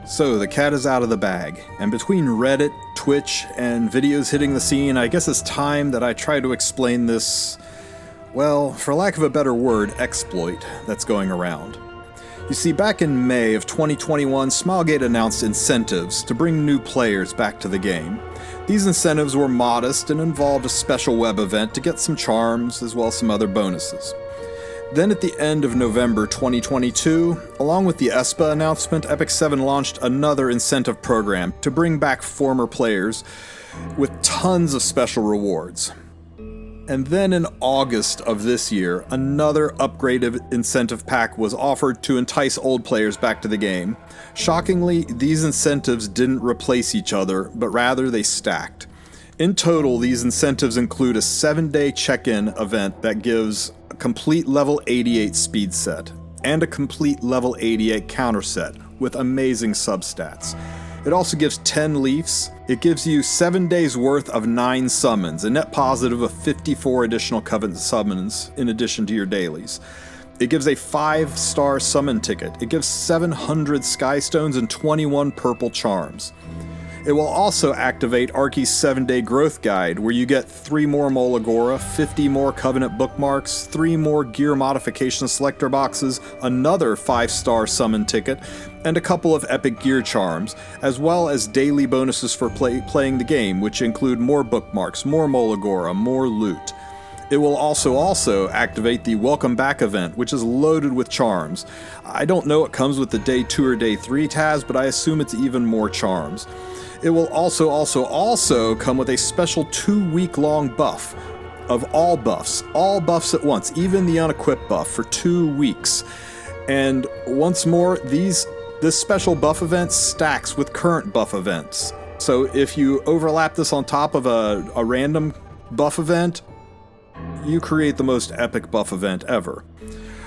So the cat is out of the bag, and between Reddit, Twitch, and videos hitting the scene, I guess it's time that I try to explain this, well, for lack of a better word, exploit that's going around. You see, back in May of 2021, Smilegate announced incentives to bring new players back to the game. These incentives were modest and involved a special web event to get some charms as well as some other bonuses. Then at the end of November 2022, along with the ESPA announcement, Epic 7 launched another incentive program to bring back former players with tons of special rewards. And then in August of this year, another upgraded incentive pack was offered to entice old players back to the game. Shockingly, these incentives didn't replace each other, but rather they stacked. In total, these incentives include a 7-day check-in event that gives a complete level 88 speed set, and a complete level 88 counter set with amazing substats. It also gives 10 leafs. It gives you 7 days worth of 9 summons, a net positive of 54 additional Covenant summons in addition to your dailies. It gives a 5-star summon ticket. It gives 700 skystones and 21 purple charms. It will also activate Arky's 7-day growth guide, where you get 3 more Molagora, 50 more Covenant bookmarks, 3 more gear modification selector boxes, another 5-star summon ticket, and a couple of epic gear charms, as well as daily bonuses for playing the game, which include more bookmarks, more Molagora, more loot. It will also activate the Welcome Back event, which is loaded with charms. I don't know what comes with the Day 2 or Day 3 TAS, but I assume it's even more charms. It will also come with a special 2-week-long buff of all buffs at once, even the unequip buff for 2 weeks. And once more, this special buff event stacks with current buff events. So if you overlap this on top of a random buff event, you create the most epic buff event ever.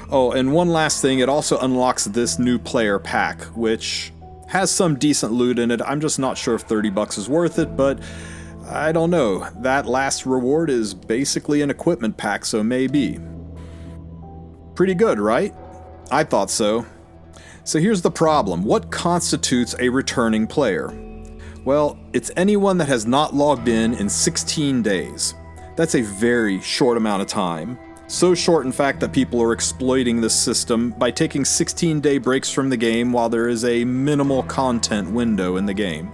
Oh, and one last thing, it also unlocks this new player pack, which has some decent loot in it. I'm just not sure if $30 is worth it, but I don't know. That last reward is basically an equipment pack, so maybe. Pretty good, right? I thought so. So here's the problem. What constitutes a returning player? Well, it's anyone that has not logged in 16 days. That's a very short amount of time. So short, in fact, that people are exploiting this system by taking 16-day breaks from the game while there is a minimal content window in the game.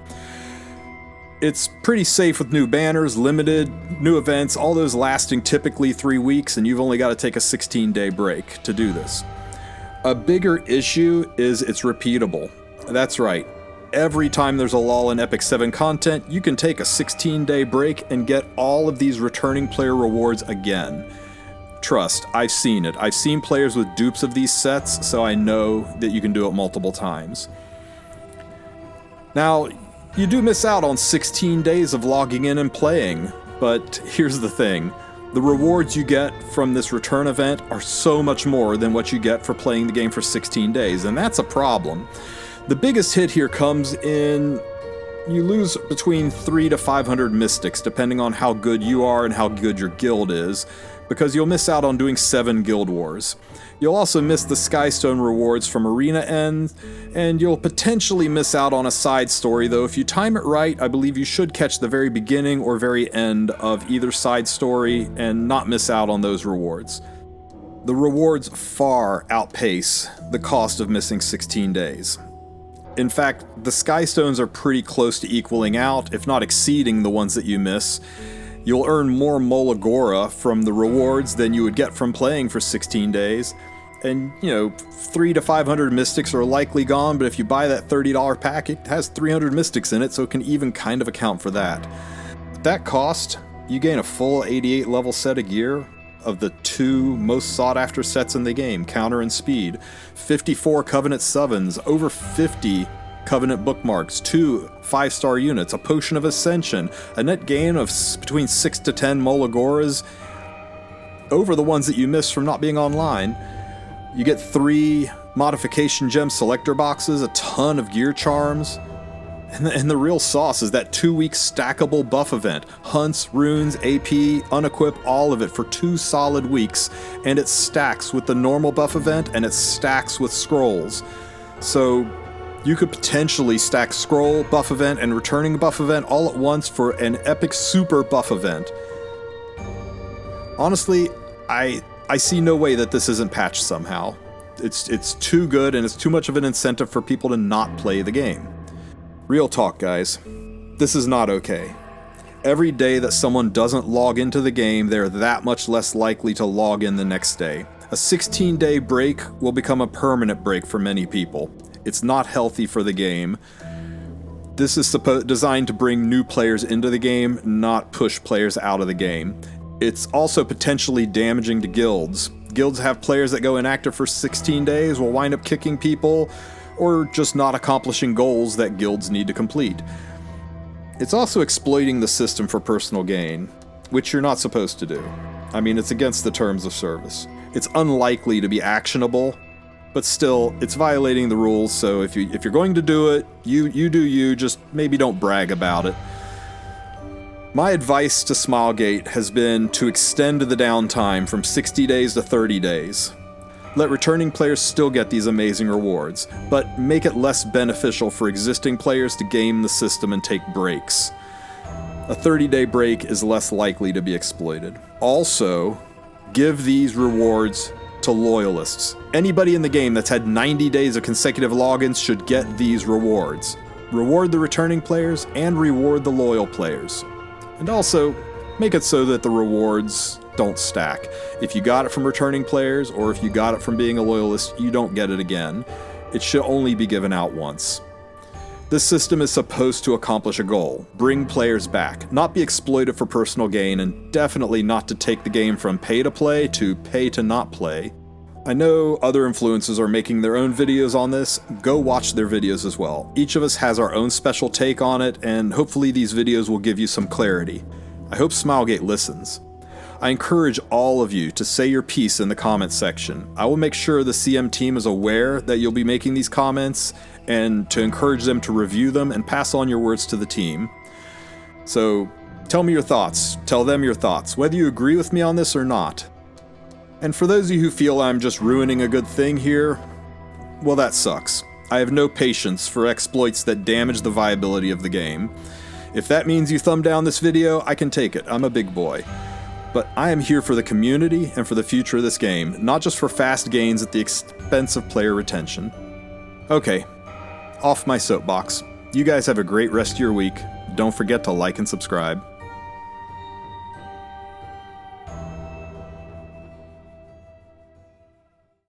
It's pretty safe with new banners, limited, new events, all those lasting typically 3 weeks, and you've only got to take a 16-day break to do this. A bigger issue is it's repeatable. That's right. Every time there's a lull in Epic 7 content, you can take a 16-day break and get all of these returning player rewards again. Trust, I've seen it. I've seen players with dupes of these sets, so I know that you can do it multiple times. Now, you do miss out on 16 days of logging in and playing, but here's the thing. The rewards you get from this return event are so much more than what you get for playing the game for 16 days, and that's a problem. The biggest hit here comes in you lose between 300 to 500 mystics, depending on how good you are and how good your guild is, because you'll miss out on doing 7 guild wars. You'll also miss the skystone rewards from arena ends, and you'll potentially miss out on a side story, though if you time it right, I believe you should catch the very beginning or very end of either side story and not miss out on those rewards. The rewards far outpace the cost of missing 16 days. In fact, the skystones are pretty close to equaling out, if not exceeding the ones that you miss. You'll earn more Molagora from the rewards than you would get from playing for 16 days. And, 300 to 500 mystics are likely gone, but if you buy that $30 pack, it has 300 mystics in it, so it can even kind of account for that. At that cost, you gain a full 88 level set of gear of the 2 most sought after sets in the game, Counter and Speed, 54 Covenant summons, over 50 Covenant bookmarks, 2 5-star units, a Potion of Ascension, a net gain of between 6 to 10 Molagoras over the ones that you missed from not being online. You get 3 modification gem selector boxes, a ton of gear charms, and the real sauce is that 2-week stackable buff event. Hunts, runes, AP, unequip, all of it for 2 solid weeks, and it stacks with the normal buff event, and it stacks with scrolls. So You could potentially stack scroll buff event and returning buff event all at once for an epic super buff event. Honestly, I see no way that this isn't patched somehow. It's too good, and it's too much of an incentive for people to not play the game. Real talk, guys. This is not okay. Every day that someone doesn't log into the game, they're that much less likely to log in the next day. A 16-day break will become a permanent break for many people. It's not healthy for the game. This is designed to bring new players into the game, not push players out of the game. It's also potentially damaging to guilds. Guilds have players that go inactive for 16 days, will wind up kicking people, or just not accomplishing goals that guilds need to complete. It's also exploiting the system for personal gain, which you're not supposed to do. I mean, it's against the terms of service. It's unlikely to be actionable, but still, it's violating the rules, so if you're going to do it, you do you, just maybe don't brag about it. My advice to Smilegate has been to extend the downtime from 60 days to 30 days. Let returning players still get these amazing rewards, but make it less beneficial for existing players to game the system and take breaks. A 30-day break is less likely to be exploited. Also, give these rewards to loyalists. Anybody in the game that's had 90 days of consecutive logins should get these rewards. Reward the returning players and reward the loyal players. And also, make it so that the rewards don't stack. If you got it from returning players, or if you got it from being a loyalist, you don't get it again. It should only be given out once. This system is supposed to accomplish a goal: bring players back, not be exploited for personal gain, and definitely not to take the game from pay to play to pay to not play. I know other influencers are making their own videos on this. Go watch their videos as well. Each of us has our own special take on it, and hopefully these videos will give you some clarity. I hope Smilegate listens. I encourage all of you to say your piece in the comments section. I will make sure the CM team is aware that you'll be making these comments, and to encourage them to review them and pass on your words to the team. So tell me your thoughts. Tell them your thoughts, whether you agree with me on this or not. And for those of you who feel I'm just ruining a good thing here, well, that sucks. I have no patience for exploits that damage the viability of the game. If that means you thumb down this video, I can take it. I'm a big boy. But I am here for the community and for the future of this game, not just for fast gains at the expense of player retention. Okay, off my soapbox. You guys have a great rest of your week. Don't forget to like and subscribe.